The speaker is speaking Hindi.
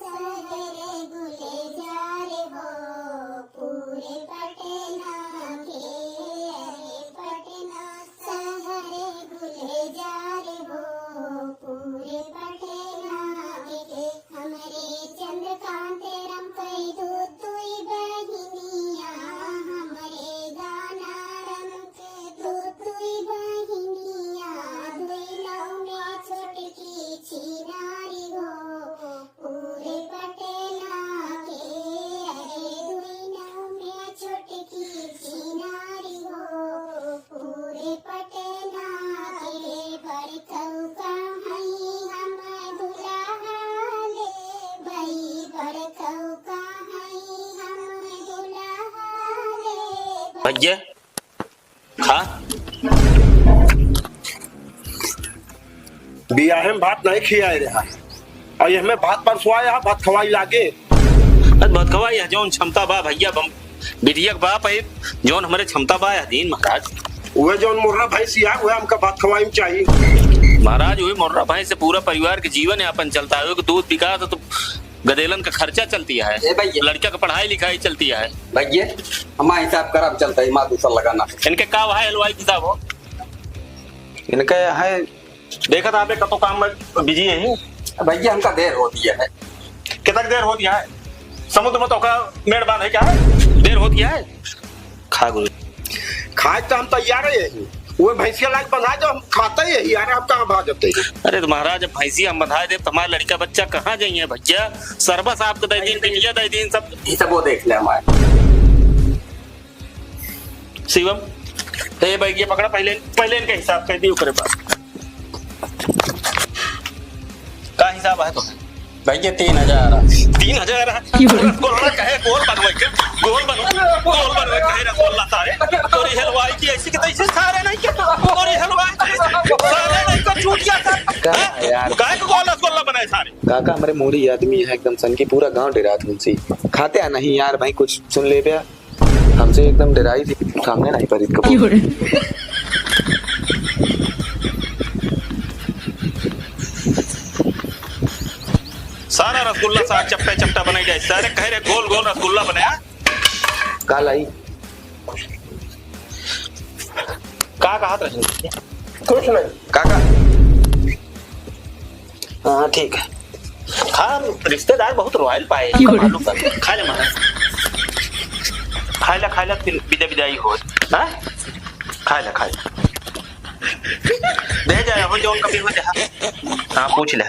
सहरे गुलजार हो पूरे पटना के, अरे पटना सहरे गुलजार हो पूरे पटना के। हमरे चंद्रकांत राम कई दो तुई बहिनिया, हमरे गाना रम के दो तुई बहिनिया, दुई लौ में छोटकी छिनारी हो पूरे पटना के, अरे दुई लौ में छोटकी छिनारी हो पूरे पटना के। बड़कऊ कहीं हम दुल्हा ले भई, बड़कऊ कहीं हम दुल्हा ले भई। भैया खा बियाहे में भात नहीं खियाए रहा और ये हमें भात परसवाया भात खवाई लागे। बहुत खवाई है जौन क्षमता बा भैया बम विधियक बाप है जौन हमारे क्षमता बा है दीन महाराज। वह जौन मुर्रा भैंसिया हुआ हमका भात खवाई में चाहिए महाराज। वही मुर्रा भैंस से पूरा परिवार के जीवन यापन चलता है, दूध बिका तो गदेलन का खर्चा चलती है, लड़का का पढ़ाई लिखाई चलती है। भैया हमारा हिसाब करब चलता है, माँ दूसरा लगाना। इनके का है हलवाई किताब हो इनका है देखा था आपने कतो काम में बिजी है भैया, हमका देर होती है। कितना देर होती है समुद्र में तो का मेड़ बांध है क्या है देर होती है। खा गुरु खाए तो हम तैयार है, वो भैंसिया लाग बंधा जो हम खाते ही यार, आप कहाँ भाग जाते हैं? अरे तो महाराज जब भैंसी हम बंधा दे तो हमारा लड़का बच्चा कहाँ जाइए भैया। सर्वस आपको दे दिन बिटिया दे दिन सब वो देख ले हमारे। शिवम ये भाई ये पकड़ा पहले पहले इनके हिसाब कर दियो करे पास का हिसाब है तो भैया 3000 3000 गोल कहे गोल बनवाई के गोल बनवाई कहे रसगुल्ला सारे तोरी हलवाई की ऐसी के तैसे सारे नहीं के तोरी हलवाई सारे नहीं को छूट गया था यार काहे को गोल रसगुल्ला बनाए सारे। काका हमारे मोरी आदमी है एकदम सन की, पूरा गांव डरात उनसे खाते आ नहीं यार भाई कुछ सुन ले पे हमसे एकदम डराई थी, सामने नहीं पर इसको सारा रसगुल्ला सारा चप्पे चप्टा बनाई जाए सारे कह रहे गोल गोल रसगुल्ला बनाया काल आई का कहा रहे कुछ नहीं काका। हाँ ठीक है खा रिश्तेदार बहुत रॉयल पाए मालूम कर खा ले महाराज खा ला फिर विदाई हो ना खा ला दे जाए हो जो कभी हो जा। हाँ पूछ ले।